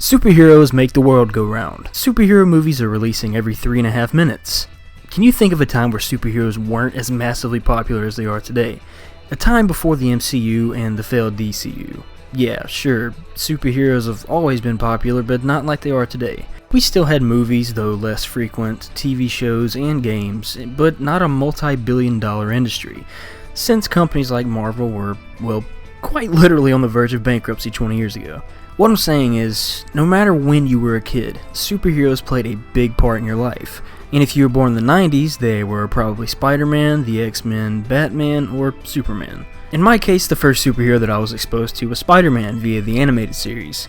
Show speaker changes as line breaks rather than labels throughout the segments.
Superheroes make the world go round. Superhero movies are releasing every 3.5 minutes. Can you think of a time where superheroes weren't as massively popular as they are today? A time before the MCU and the failed DCU. Yeah, sure, superheroes have always been popular, but not like they are today. We still had movies, though less frequent, TV shows, and games, but not a multi-billion-dollar industry, since companies like Marvel were, well, quite literally on the verge of bankruptcy 20 years ago. What I'm saying is, no matter when you were a kid, superheroes played a big part in your life. And if you were born in the 90s, they were probably Spider-Man, the X-Men, Batman, or Superman. In my case, the first superhero that I was exposed to was Spider-Man via the animated series.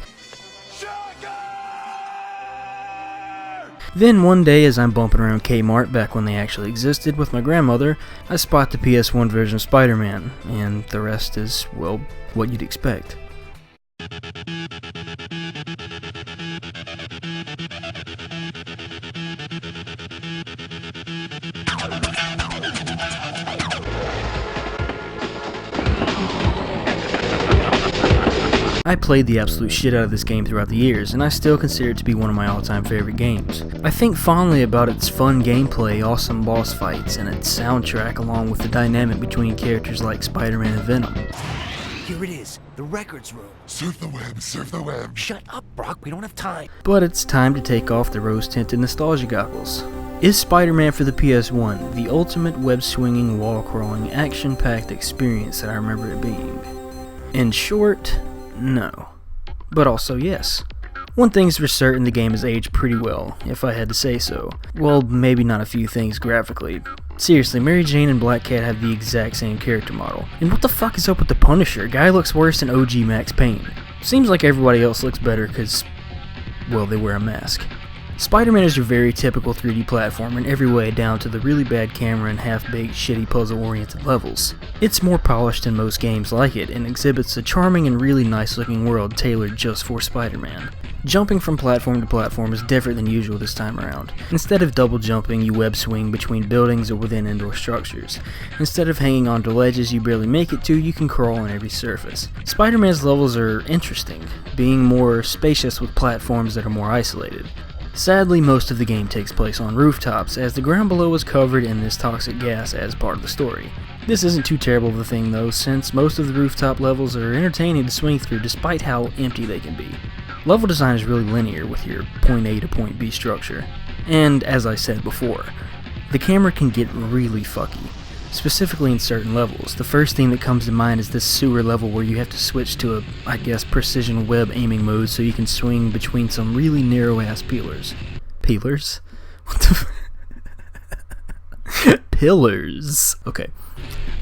Then one day, as I'm bumping around Kmart back when they actually existed with my grandmother, I spot the PS1 version of Spider-Man, and the rest is, well, what you'd expect. I played the absolute shit out of this game throughout the years, and I still consider it to be one of my all-time favorite games. I think fondly about its fun gameplay, awesome boss fights, and its soundtrack, along with the dynamic between characters like Spider-Man and Venom.
Here it is, the records room.
Surf the web, surf the web.
Shut up, Brock, we don't have time.
But it's time to take off the rose-tinted nostalgia goggles. Is Spider-Man for the PS1 the ultimate web-swinging, wall-crawling, action-packed experience that I remember it being? In short, no. But also yes. One thing's for certain, the game has aged pretty well, if I had to say so. Well, maybe not a few things graphically. Seriously, Mary Jane and Black Cat have the exact same character model. And what the fuck is up with the Punisher? Guy looks worse than OG Max Payne. Seems like everybody else looks better because, well, they wear a mask. Spider-Man is your very typical 3D platformer in every way, down to the really bad camera and half-baked, shitty puzzle-oriented levels. It's more polished than most games like it, and exhibits a charming and really nice-looking world tailored just for Spider-Man. Jumping from platform to platform is different than usual this time around. Instead of double jumping, you web swing between buildings or within indoor structures. Instead of hanging onto ledges you barely make it to, you can crawl on every surface. Spider-Man's levels are interesting, being more spacious with platforms that are more isolated. Sadly, most of the game takes place on rooftops, as the ground below is covered in this toxic gas as part of the story. This isn't too terrible of a thing though, since most of the rooftop levels are entertaining to swing through despite how empty they can be. Level design is really linear with your point A to point B structure. And as I said before, the camera can get really fucky, specifically in certain levels. The first thing that comes to mind is this sewer level where you have to switch to a, I guess, precision web aiming mode so you can swing between some really narrow ass pillars. Pillars? What the Pillars. Okay.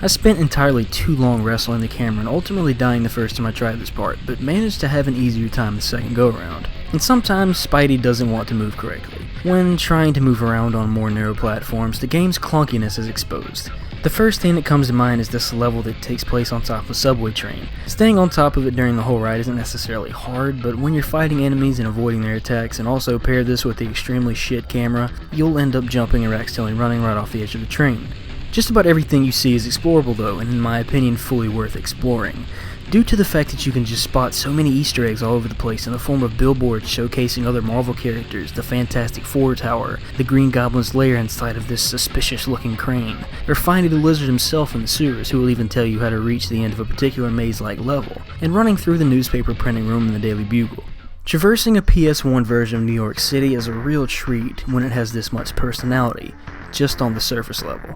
I spent entirely too long wrestling the camera and ultimately dying the first time I tried this part, but managed to have an easier time the second go around. And sometimes Spidey doesn't want to move correctly. When trying to move around on more narrow platforms, the game's clunkiness is exposed. The first thing that comes to mind is this level that takes place on top of a subway train. Staying on top of it during the whole ride isn't necessarily hard, but when you're fighting enemies and avoiding their attacks, and also pair this with the extremely shit camera, you'll end up jumping or accidentally running right off the edge of the train. Just about everything you see is explorable though, and in my opinion fully worth exploring, due to the fact that you can just spot so many Easter eggs all over the place in the form of billboards showcasing other Marvel characters, the Fantastic Four tower, the Green Goblin's lair inside of this suspicious looking crane, or finding the Lizard himself in the sewers, who will even tell you how to reach the end of a particular maze-like level, and running through the newspaper printing room in the Daily Bugle. Traversing a PS1 version of New York City is a real treat when it has this much personality, just on the surface level.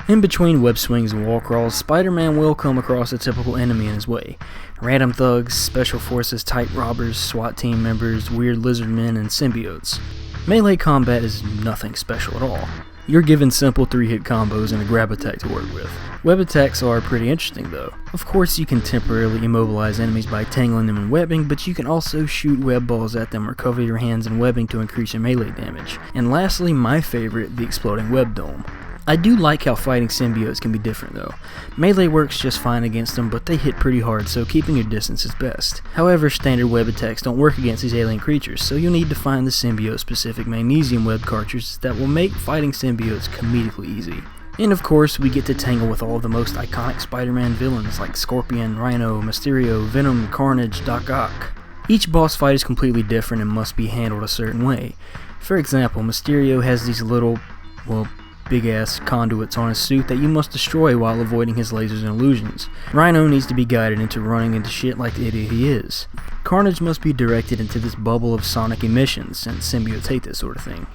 In between web swings and wall crawls, Spider-Man will come across a typical enemy in his way. Random thugs, special forces type robbers, SWAT team members, weird lizard men, and symbiotes. Melee combat is nothing special at all. You're given simple 3-hit combos and a grab attack to work with. Web attacks are pretty interesting though. Of course you can temporarily immobilize enemies by tangling them in webbing, but you can also shoot web balls at them or cover your hands in webbing to increase your melee damage. And lastly, my favorite, the exploding web dome. I do like how fighting symbiotes can be different though. Melee works just fine against them, but they hit pretty hard, so keeping your distance is best. However, standard web attacks don't work against these alien creatures, so you'll need to find the symbiote-specific magnesium web cartridges that will make fighting symbiotes comedically easy. And of course, we get to tangle with all of the most iconic Spider-Man villains like Scorpion, Rhino, Mysterio, Venom, Carnage, Doc Ock. Each boss fight is completely different and must be handled a certain way. For example, Mysterio has these little, well, big ass conduits on his suit that you must destroy while avoiding his lasers and illusions. Rhino needs to be guided into running into shit like the idiot he is. Carnage must be directed into this bubble of sonic emissions, and symbiotes hate this sort of thing.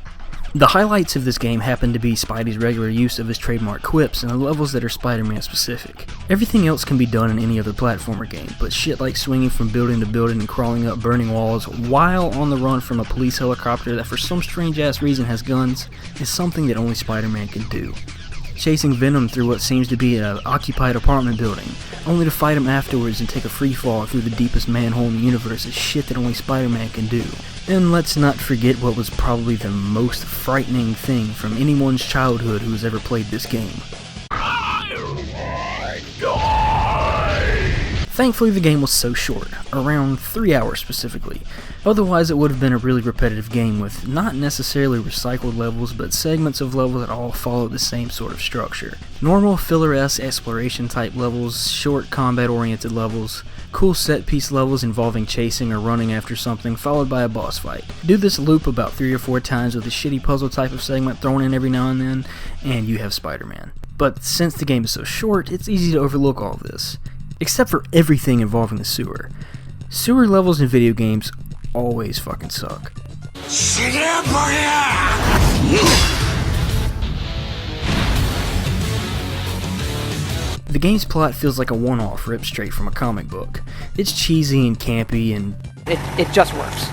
The highlights of this game happen to be Spidey's regular use of his trademark quips and the levels that are Spider-Man specific. Everything else can be done in any other platformer game, but shit like swinging from building to building and crawling up burning walls while on the run from a police helicopter that for some strange ass reason has guns is something that only Spider-Man can do. Chasing Venom through what seems to be an occupied apartment building, only to fight him afterwards and take a free fall through the deepest manhole in the universe is shit that only Spider-Man can do. And let's not forget what was probably the most frightening thing from anyone's childhood who has ever played this game. Thankfully the game was so short, around 3 hours specifically. Otherwise it would have been a really repetitive game with not necessarily recycled levels, but segments of levels that all follow the same sort of structure. Normal filler-esque exploration type levels, short combat oriented levels, cool set piece levels involving chasing or running after something, followed by a boss fight. Do this loop about 3 or 4 times with a shitty puzzle type of segment thrown in every now and then, and you have Spider-Man. But since the game is so short, it's easy to overlook all of this. Except for everything involving the sewer. Sewer levels in video games always fucking suck. The game's plot feels like a one-off ripped straight from a comic book. It's cheesy and campy and
it just works.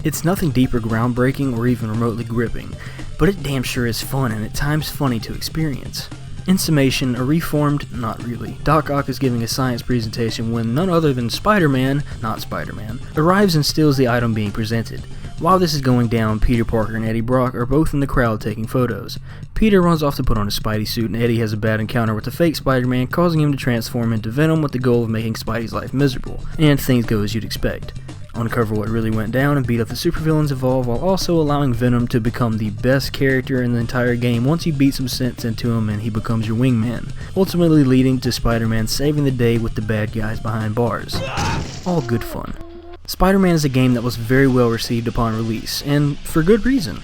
It's nothing deep or groundbreaking or even remotely gripping, but it damn sure is fun and at times funny to experience. In summation, a reformed, not really, Doc Ock is giving a science presentation when none other than Spider-Man, not Spider-Man, arrives and steals the item being presented. While this is going down, Peter Parker and Eddie Brock are both in the crowd taking photos. Peter runs off to put on his Spidey suit and Eddie has a bad encounter with the fake Spider-Man, causing him to transform into Venom with the goal of making Spidey's life miserable. And things go as you'd expect. Uncover what really went down and beat up the supervillains involved while also allowing Venom to become the best character in the entire game once you beat some sense into him and he becomes your wingman, ultimately leading to Spider-Man saving the day with the bad guys behind bars. All good fun. Spider-Man is a game that was very well received upon release, and for good reason.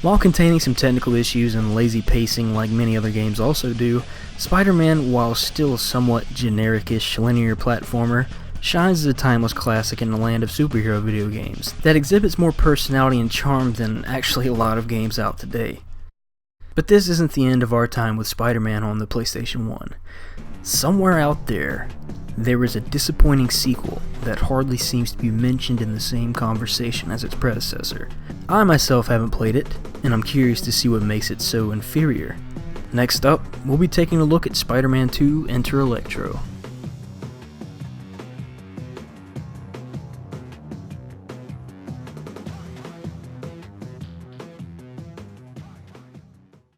While containing some technical issues and lazy pacing like many other games also do, Spider-Man, while still a somewhat generic-ish linear platformer, shines as a timeless classic in the land of superhero video games that exhibits more personality and charm than actually a lot of games out today. But this isn't the end of our time with Spider-Man on the PlayStation 1. Somewhere out there is a disappointing sequel that hardly seems to be mentioned in the same conversation as its predecessor. I myself haven't played it, and I'm curious to see what makes it so inferior. Next up, we'll be taking a look at Spider-Man 2 Enter Electro.